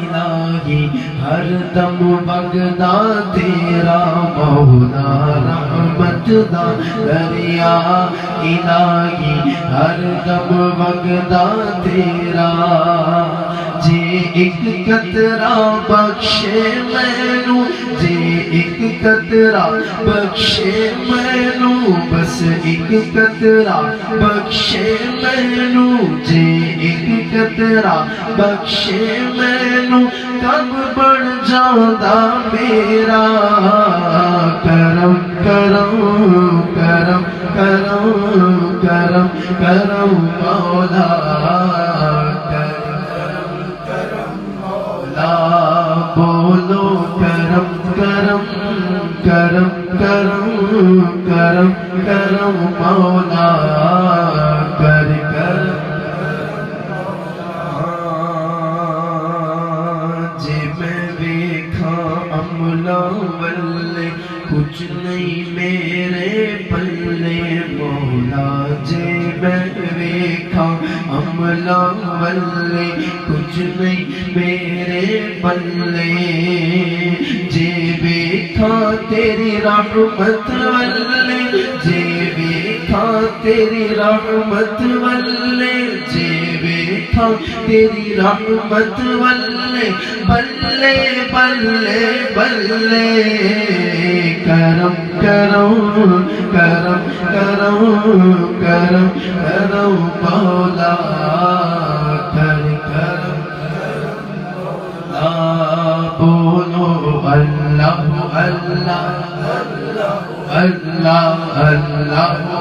الہی ہر دم بغدا تیرا مولا رحمت دا دریا الہی ہر دم بغدا تیرا جے ایک قطرہ بخشے مینو جے ایک قطرہ بخشے مینو بس ایک قطرہ بخشے مینو جے ایک قطرہ بخشے مینو کب بڑھ جاندہ میرا کرم کرم کرم کرم کرم کرم مولا بولو کرم کرم کرم کرم کرم کرم مولا کر کرم جے میں ویکھا عملہ والے کچھ نہیں میرے پلے مولا جے میں ویکھا عملہ والے کچھ نہیں میرے پلے جے ویکھا تیری رحمت والے جے ویکھا تیری رحمت والے جے ویکھا تیری رحمت والے بلے بلے بلے کرم کرم کرم کرم کرم کرم مولا کر کرم بولو اللہ اللہ اللہ اللہ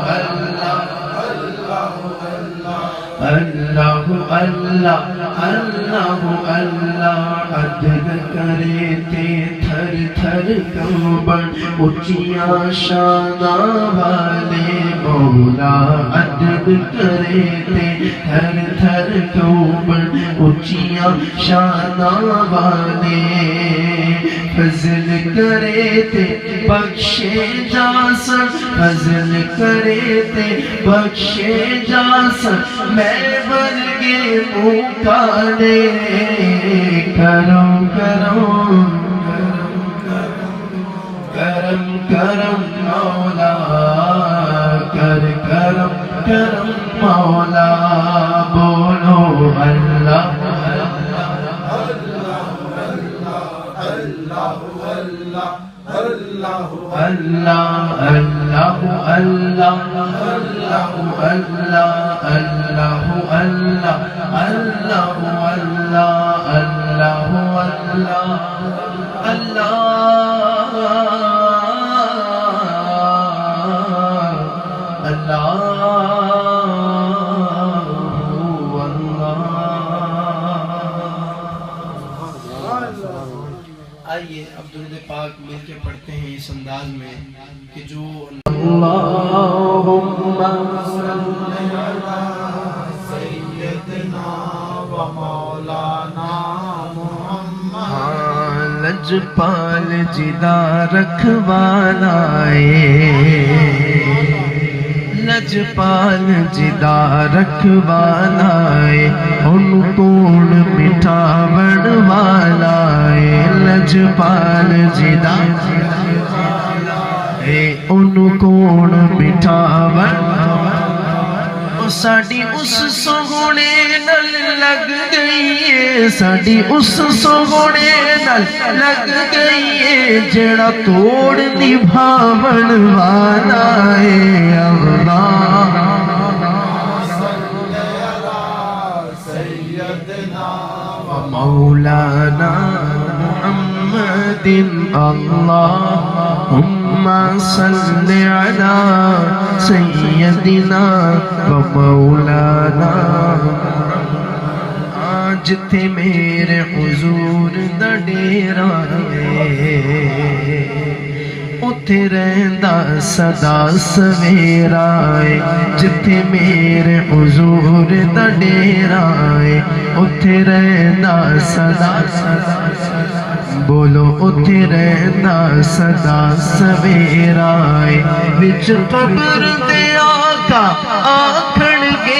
اللہ اللہ اللہ اللہ عدد کرے تے تھر تھر کمبن اچیاں شانہ والے مولا عدد کرے تے تھر تھر کمبن اچیاں شانہ والے فضل کرے تے بخشے جاسن فضل کرے تے بخشے جاسن میں ورگے مکانے کرم کرم کرم کرم مولا کر کرم کرم مولا بولو اللہ اللہ اللہ اللہ اللہ اللہ اللہ اللہ اللہ اللہ اللہ اللہ آئیے اب درود پاک مل کے پڑھتے ہیں اس انداز میں کہ جو اللہم صلی علی سیدنا و مولانا محمد لجپال جدا رکھوالائے لجپال جدا رکھوالائے ان کون مٹھاوڑ والائے لجپال جدا ان کون مٹھاوڑ ساڑی اس سونے نل لگ گئی ہے ساڑی اس سونے نل لگ گئی ہے جڑا توڑ نبھاون والا ہے اللہ سیدنا و مولانا محمد اللہم صلی علی سیدنا و مولانا آج تھے میرے حضور دا ڈیرا اتھے رہندا صدا سویرا جتھے میرے حضور دا ڈیرا اتھے رہندا صدا بولو اتھے رہندا صدا سویرا وچ قبر دے آقا آکھن گے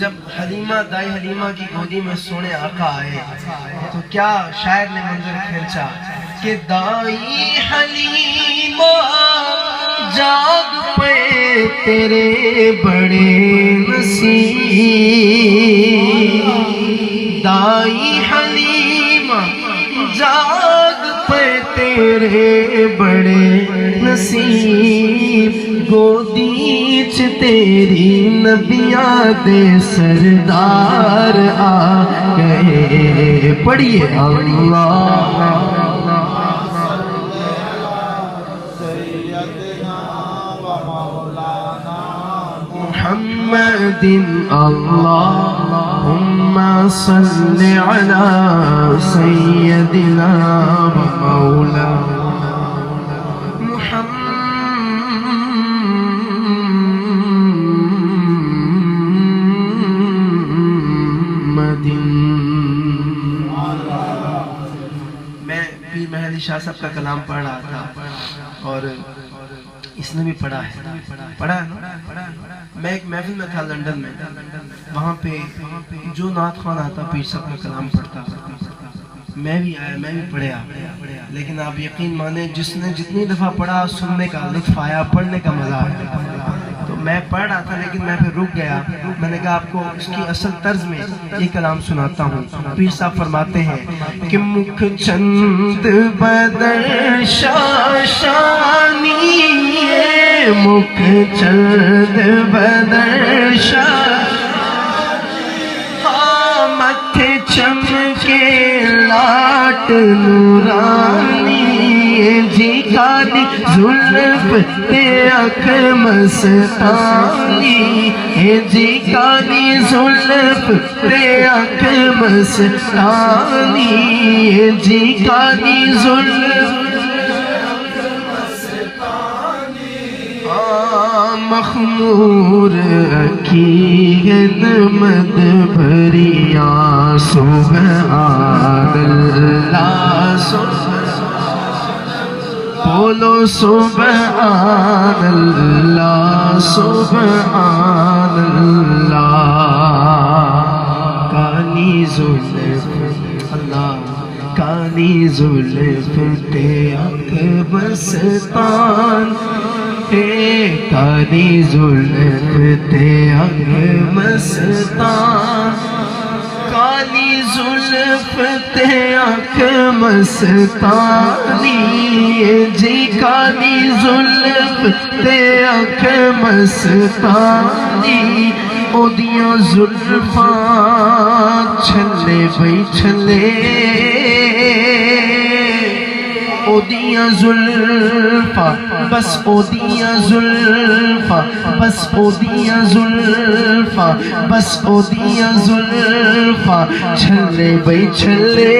جب حلیمہ دائی حلیمہ کی گودی میں سونے آقا آئے تو کیا شاعر نے منظر کھینچا کہ دائی حلیمہ جاگ پہ تیرے بڑے نصیب، دائی حلیمہ جاگ پہ تیرے بڑے نصیب، گودی چ تیری نبیاں دے سردار آ گئے۔ پڑھیے اللہ محمد اللہم صل علی سیدنا و مولانا میں پیر محمد شاہ صاحب کا کلام پڑھ رہا تھا اور اس نے بھی پڑھا ہے میں ایک محفل میں تھا لندن میں، وہاں پہ جو نعت خوان آتا پیر صاحب کا کلام پڑھتا، میں بھی آیا، میں بھی پڑھیا، لیکن آپ یقین مانیں جس نے جتنی دفعہ پڑھا سننے کا لطف آیا، پڑھنے کا مزہ آیا۔ تو میں پڑھ رہا تھا لیکن میں پھر رک گیا، میں نے کہا آپ کو اس کی اصل طرز میں یہ کلام سناتا ہوں۔ پیر صاحب فرماتے ہیں کہ مکھ چند بدر شاشانی، مکھ چند بدر شاشانی، متھے چمکے لاٹ نورانی، جی کالی زلف تے اکھ مستانی، جی کالی زلف تے اکھ مستانی، جی کالی زلف مخمور اکیل مد بھریا، سبحان اللہ بولو سبحان اللہ سبحان اللہ۔ کالی زلف اللہ، کالی زلف تے اکھ مستان، کالی زلف تے اکھ مستان، کالی زلف تے اکھ مستانی، جی کالی زلف تے اکھ مستانی، او دیاں زلفاں چھلے بھئی چھلے، او دیاں زلفاں بس او دیاں زلفاں بس او دیاں زلفاں بس او دیاں زلفاں چھلے بھئی چھلے،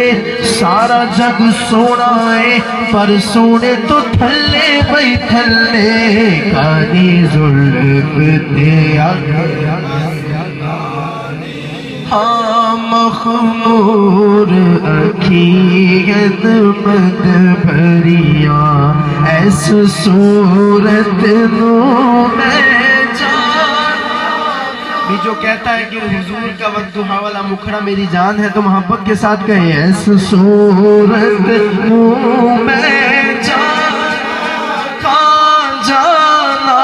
سارا جگ سونا ہے پر سونے تو تھلے بھئی تھلے، کالی زلف تے مخمور اکھیت مد بھریا، ایس صورت نو میں جان۔ بھی جو کہتا ہے کہ حضور کا وقت دہا والا مکھڑا میری جان ہے تو محبت کے ساتھ کہیں ایس صورت نو میں جان، کہاں جانا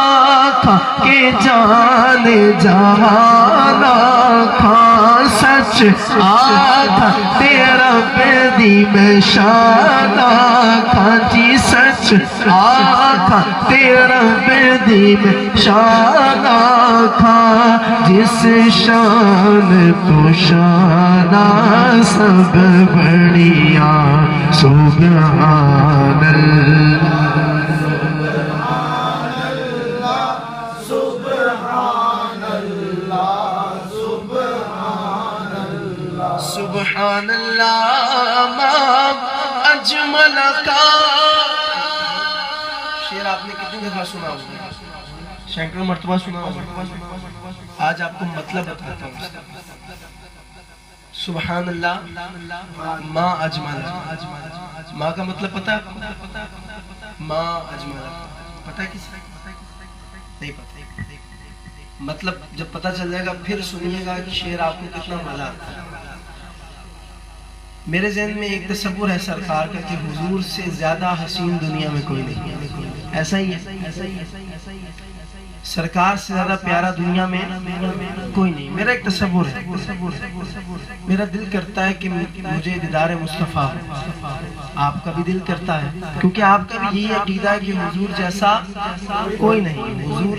تھا کہ جان جہانا، کھاں سچ آتھا تیرا بیدی میں شانا، کھاں جی سچ آتھا تیرا بیدی میں شانا، کھاں جس شان تو شانا سب بڑھیا، سبحان اللہ سبحان اللہ ما اجمل کا۔ شعر آپ نے کتنی دفعہ سنا ہوگا، سینکڑوں مرتبہ سنا ہوگا، آج آپ کو مطلب بتاتا ہوں۔ سبحان اللہ ما اجمل، ما کا مطلب پتہ ہے؟ ما اجمل پتہ ہے کس نہیں پتہ؟ مطلب جب پتہ چل جائے گا پھر سنیے گا کہ شعر آپ کو کتنا مزہ آتا ہے۔ میرے ذہن میں ایک تصور ہے سرکار کا کہ حضور سے زیادہ حسین دنیا میں کوئی نہیں، ایسا ہی ہے، سرکار سے زیادہ پیارا دنیا میں کوئی نہیں، میرا ایک تصور ہے۔ میرا دل کرتا ہے کہ مجھے دیدار مصطفیٰ ہو، آپ کا بھی دل کرتا ہے، کیونکہ آپ کا بھی یہی عقیدہ ہے کہ حضور جیسا کوئی نہیں، حضور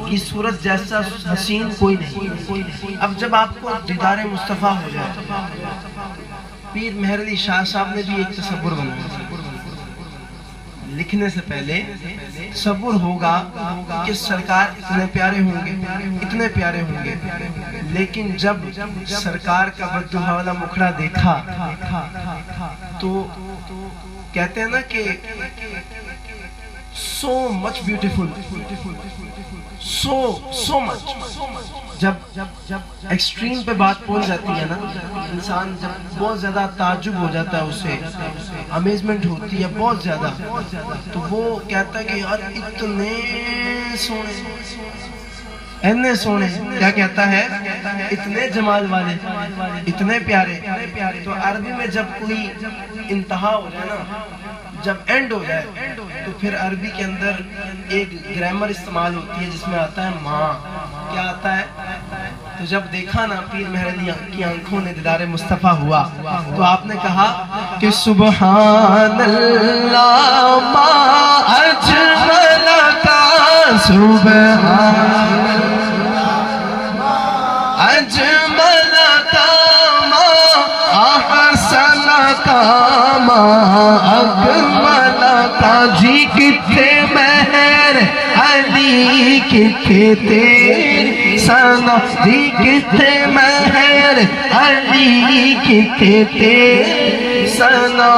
کی صورت جیسا حسین کوئی نہیں۔ اب جب آپ کو دیدار مصطفیٰ ہو جائے، پیر مہر علی شاہ صاحب نے بھی ایک تصور بنایا، لکھنے سے پہلے تصور ہوگا کہ سرکار اتنے پیارے ہوں گے، اتنے پیارے ہوں گے، لیکن جب سرکار کا بددعا والا مکھڑا دیکھا تو کہتے ہیں نا کہ so much beautiful, so much، جب ایکسٹریم پہ بات پہنچ جاتی ہے نا، انسان جب بہت زیادہ تعجب ہو جاتا ہے، اسے امیزمنٹ ہوتی ہے بہت زیادہ، تو وہ کہتا ہے کہ یار اتنے سونے، اتنے سونے، کیا کہتا ہے؟ اتنے جمال والے، اتنے پیارے۔ تو عربی میں جب کوئی انتہا ہو جائے نا، جب اینڈ ہو جائے، تو پھر عربی کے اندر ایک گرامر استعمال ہوتی ہے جس میں آتا ہے ماں، کیا آتا ہے؟ تو جب دیکھا نا پیر مہر علی کی آنکھوں نے دیدار مصطفیٰ ہوا، تو آپ نے کہا کہ سبحان اللہ ما اجمل کا، سبحان اجمل کا ما احسن کا ما اکمل کا، جی کتنے مہر علی کتنے تیری ثنا، جی کتنے مہر علی کتنے تیری ثنا،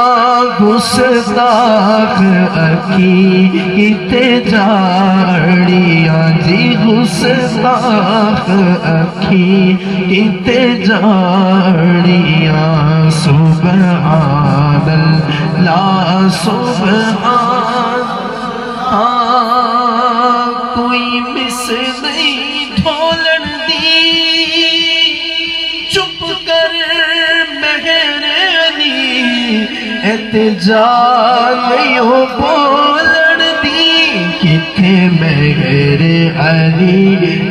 گستاخ اکی کتنے جاڑیاں، جی گستاخ اکی کتنے جاڑیاں، سبحان اللہ سبحان، کوئی مس نہیں ڈھولن دی، چپ کر مہر علی احتجاج نہیں بولن دی، کتنے مہر علی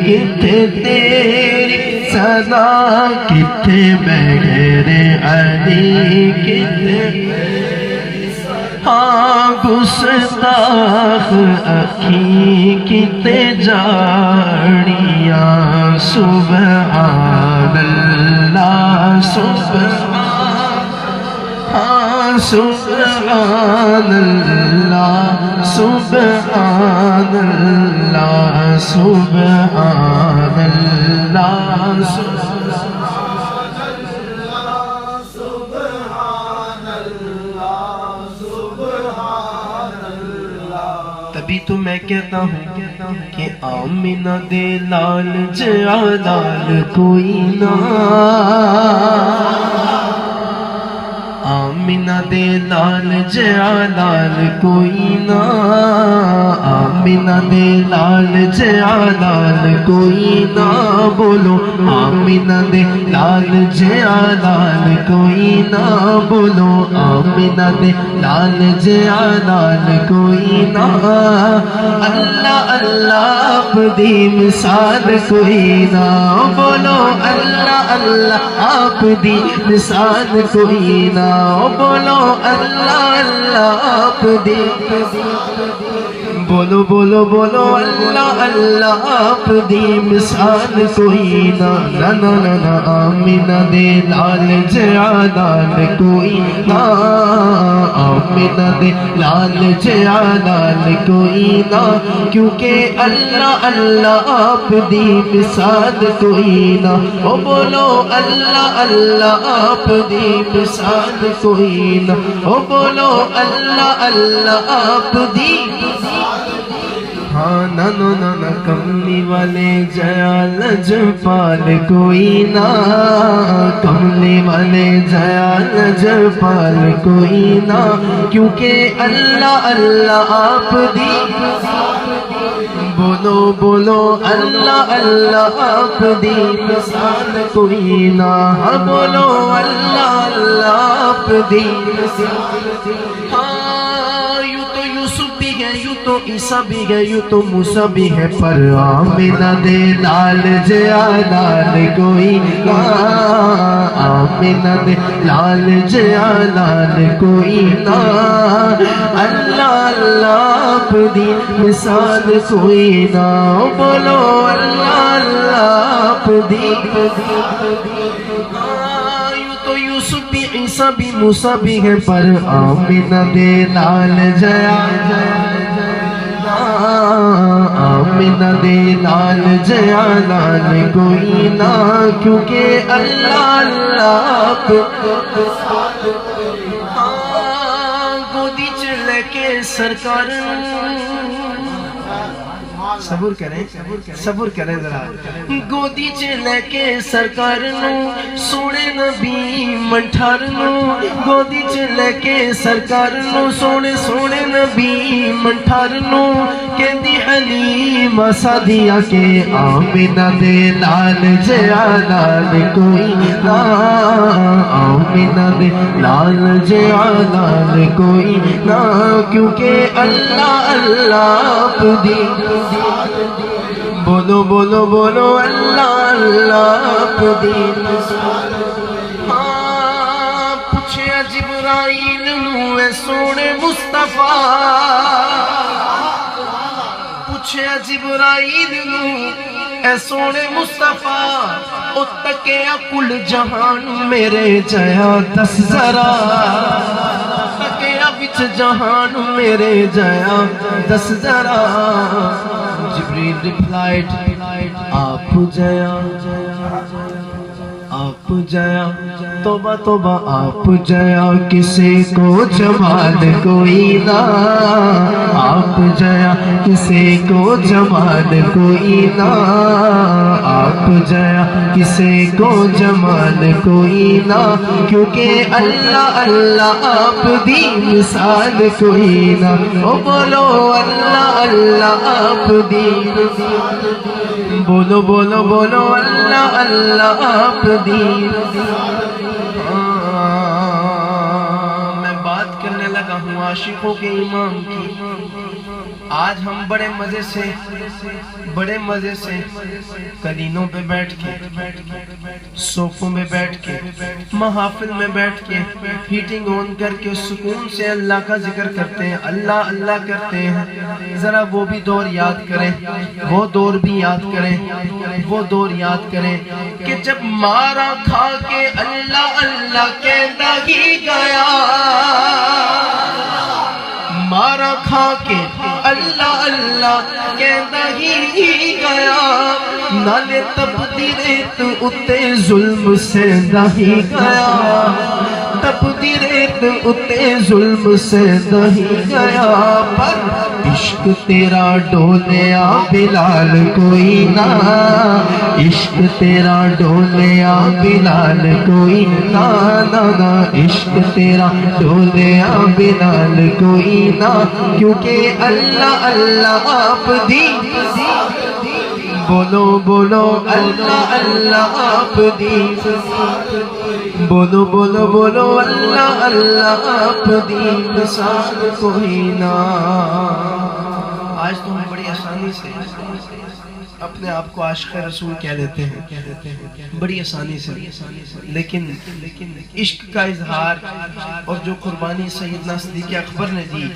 کتنے تیری ثنا، کتنے مہر علی کتنے، ہاں گستاخ اکھی کتنے جاڑیاں، سبحان اللہ سبحان، ہاں سبحان اللہ سبحان اللہ سبحان اللہ تبھی تو میں کہتا ہوں کہ آمنہ دے لال جلال کوئی نہ، آمنہ دے لال جلال کوئی نہ، آمنہ دے لال جلال کوئی نہ، بولو آمنہ دے لال جلال کوئی نہ، بولو آمنہ دے لال جلال کوئی نہ، اللہ اللہ آپ دی مثال کوئی نہ، بولو اللہ اللہ آپ دی مثال کوئی نہ، بولو اللہ اللہ آپ دی، بولو بولو بولو اللہ اللہ آپ دی مثال کوئی نہ، نا نا نا نا، آمنہ دے لال جلال کوئی نہ، آمنہ دے لال جلال کوئی نہ، کیونکہ اللہ اللہ آپ دی مثال کوئی نہ، او بولو اللہ اللہ آپ دی مثال کوئی نہ، او بولو اللہ اللہ آپ دی، ہاں نانو نانا کملی والے جیال جپال کوئی نہ، کملی والے جیال جپال کوئی نہ، کیونکہ اللہ اللہ آپ دی، بولو بولو اللہ اللہ آپ دی مثال کوئی نہ بولو اللہ اللہ آپ دی یوں تو یوسف بھی ہے یوں تو عیسیٰ بھی ہے یوں تو موسیٰ بھی ہے پر آمنہ دے لال جیا لال کوئی نہ آمنہ دے لال جیا لال کوئی نہ اللہ اللہ آپ دی مثال کوئی نہ بولو اللہ اللہ آپ دی یوں تو یوسف بھی عیسیٰ بھی موسیٰ بھی ہے پر آمنہ دے لال جیا آمنہ دے لال جیا لال کوئی نہ کیونکہ اللہ اللہ آپ گودی چلے کے سرکار صبر کریں ذرا گودی چلے کے سرکار نو سونے نبی منٹھار نو گودی چلے کے سرکار نو سونے سونے نبی منٹھار نو کہندی حلیمہ سعدیہ کے آمنہ دے لال جیا لال کوئی نہ آمنہ دے لال جیا لال کوئی نہ کیونکہ اللہ اللہ آپ دی بولو بولو بولو اللہ اللہ آپ دی پوچھے جبرائیل نو اے سونے مصطفیٰ پوچھے جبرائیل نو اے سونے مصطفیٰ او تکیا کل جہان میرے جیا دس ذرا تکیا بچ جہان میرے جیا دس ذرا جبریل ریپلائڈ آپ جیا توبہ توبہ آپ جیا کسی کو جمال کوئی نہ آپ جیا کسی کو جمال کوئی نہ آپ جیا کسی کو جمال کوئی نہ کیونکہ اللہ اللہ آپ دی مثال کوئی نہ او بولو اللہ اللہ آپ دی بولو بولو بولو اللہ اللہ آپ دی میں بات کرنے لگا ہوں عاشقوں کے امام کی آج ہم بڑے مزے سے قلینوں پہ بیٹھ کے صوفوں میں بیٹھ کے محافل میں بیٹھ کے ہیٹنگ آن کر کے سکون سے اللہ کا ذکر کرتے ہیں اللہ اللہ کرتے ہیں ذرا وہ بھی دور یاد کریں وہ دور بھی یاد کریں وہ دور یاد کریں کہ جب مارا کھا کے اللہ اللہ کہتا ہی گیا مارا کھا کے اللہ اللہ کہتا ہی گیا نالے تپتی ریت اتے ظلم سے دہی گیا تپتی ریت اتے ظلم سے دہی گیا پر عشق تیرا ڈولیا بلال کوئی نہ عشق تیرا ڈولیا بلال کوئی نہ عشق تیرا ڈولیا بلال کوئی نہ کیونکہ اللہ اللہ آپ دی بولو بولو اللہ اللہ آپ دی بولو بولو بولو اللہ اللہ آپ دی مثال کوئی نہ آج تو ہم بڑی آسانی سے اپنے آپ کو عاشق رسول کہہ لیتے ہیں بڑی آسانی سے لیکن عشق کا اظہار اور جو قربانی سیدنا صدیق اکبر نے دی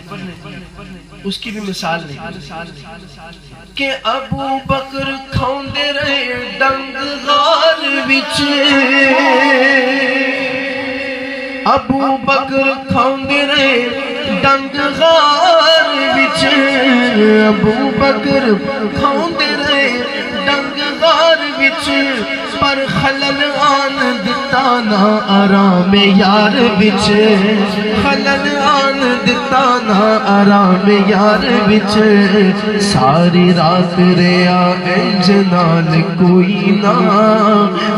اس کی بھی مثال نہیں کہ ابو بکر کھاؤندے رہے ڈنگ غار وچ ابو بکر کھاؤندے رہے ڈنگ غار وچ ابو بکر کھاؤندے رہے ڈنگ غار وچ پر خلل آن دتا نہ آرام یار وچ خلل آن دتا نا آرام یار وچ ساری رات ریا انج نال کوئی نہ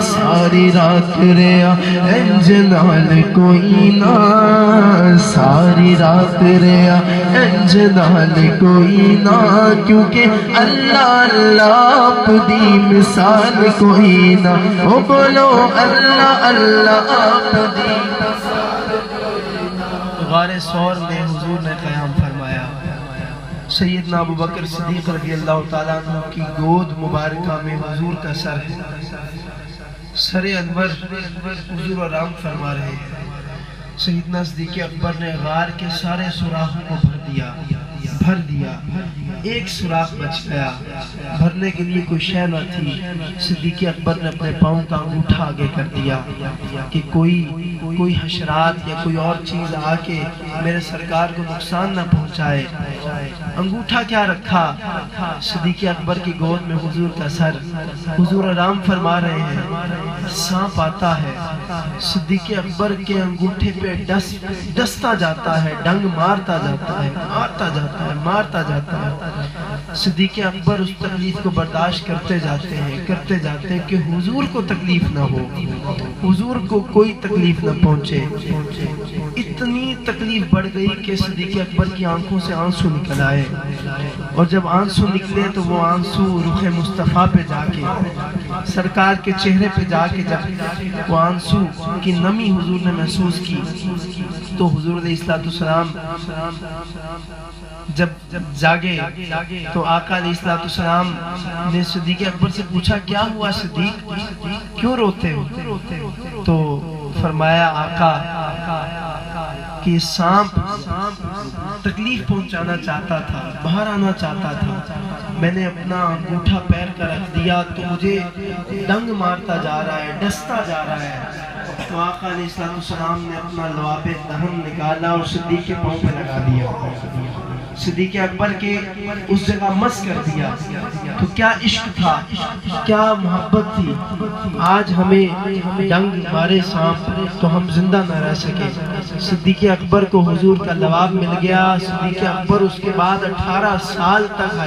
ساری رات ریا انج نال کوئی نہ ساری رات ریا انج نال کوئی نہ کیونکہ اللہ اللہ آپ دی مثال کوئی نہ او بولو اللہ اللہ آپ دی مثال کوئی نہ غار ثور میں حضور نے قیام فرمایا سیدنا ابو بکر صدیق رضی اللہ تعالیٰ عنہ کی گود مبارکہ میں حضور کا سر ہے سر انور حضور آرام فرما رہے ہیں سیدنا صدیق اکبر نے غار کے سارے سوراخوں کو بھر دیا ایک سوراخ بچ گیا بھرنے کے لیے کوئی شے نہ تھی صدیق اکبر نے اپنے پاؤں کا انگوٹھا آگے کر دیا کہ کوئی حشرات یا کوئی اور چیز آ کے میرے سرکار کو نقصان نہ پہنچائے انگوٹھا کیا رکھا صدیق اکبر کی گود میں حضور کا سر حضور آرام فرما رہے ہیں سانپ آتا ہے صدیق اکبر کے انگوٹھے پہ ڈستا جاتا ہے ڈنگ مارتا جاتا ہے صدیق اکبر اس تکلیف کو برداشت کرتے جاتے ہیں کہ حضور کو تکلیف نہ ہو حضور کو کوئی تکلیف نہ پہنچے اتنی تکلیف بڑھ گئی کہ صدیق اکبر کی آنکھوں سے آنسو نکل آئے اور جب آنسو نکلے تو وہ آنسو رخ مصطفیٰ پہ جا کے سرکار کے چہرے پہ جا کے جب وہ آنسو کی نمی حضور نے محسوس کی تو حضور علیہ السلام جب جاگے تو آقا علیہ السلام نے صدیق اکبر سے پوچھا کیا ہوا صدیق کیوں روتے ہو تو فرمایا آقا کہ یہ سانپ تکلیف پہنچانا چاہتا تھا باہر آنا چاہتا تھا میں نے اپنا انگوٹھا پیر کا رکھ دیا تو مجھے ڈنگ مارتا جا رہا ہے ڈستا جا رہا ہے تو آقا علیہ السلام نے اپنا لعاب دہن نکالا اور صدیق کے پاؤں پہ لگا دیا صدیق اکبر کے اس جگہ مس کر دیا تو کیا عشق تھا کیا محبت تھی آج ہمیں ڈنگ مارے سانپ تو ہم زندہ نہ رہ سکے صدیق اکبر کو حضور کا لعاب مل گیا صدیق اکبر اس کے بعد 18 سال تک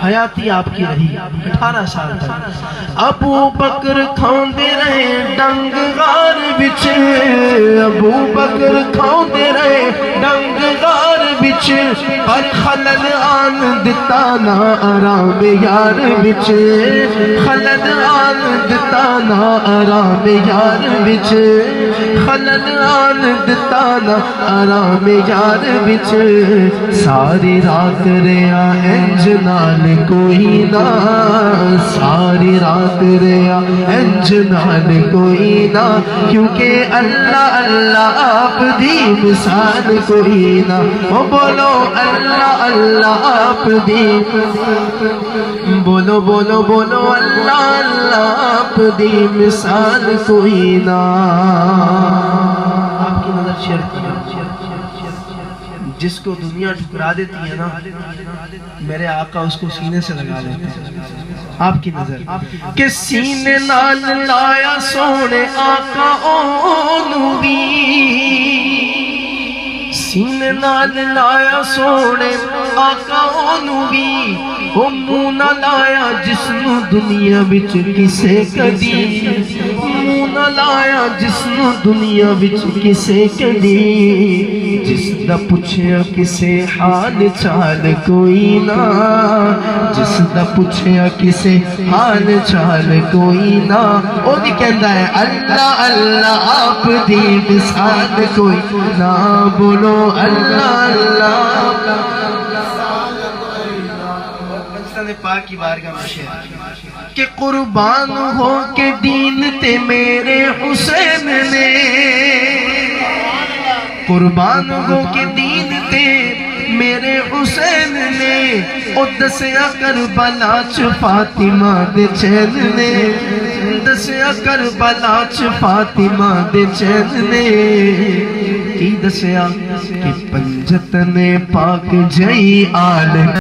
حیاتی آپ کی رہی 18 سال تک ابو بکر کھاندے رہے ڈنگ غار بچ ابو بکر کھاندے رہے ڈنگ غار بچ پر خلل آن دتا نا آرام یار بچ خلل آن دتا نا آرام یار بچ خلل آن دتا نا آرام یار بچ ساری رات ریا انج نال کوئی نہ ساری رات ریا انج نال کوئی نہ کیونکہ اللہ اللہ آپ دی مثال کوئی نہ وہ بولو اللہ اللہ آپ دی بولو بولو بولو اللہ اللہ آپ دی مثال کوئی نہ آپ کی نظر شیئر کیا جس کو دنیا ٹھکرا دیتی ہے نا میرے آقا اس کو سینے سے لگا لیتے ہیں آپ کی نظر کہ سینے نال لایا سونے آقا اونوں سینے نال لایا سونے آقا اونوں بھی او منہ نہ لایا جس نو دنیا وچ کسے کدی منہ نہ لایا جس نو دنیا وچ کسے کدی جس دا پوچھیا کسے حال چال کوئی نہ جس دا پوچھیا کسے حال چال کوئی نہ او دی کہندا ہے اللہ اللہ آپ دی مثال کوئی نہ بولو اللہ اللہ پاک کی بارگاہ میں شعر کہ قربان ہو کے دین تے میرے حسین نے قربان ہو کے دین تے میرے حسین نے او دسیا کربلا چ فاطمہ دے چین نے دسیا کربلا چ فاطمہ دے چین نے کی دسیا کہ پنجت نے پاک جئی آل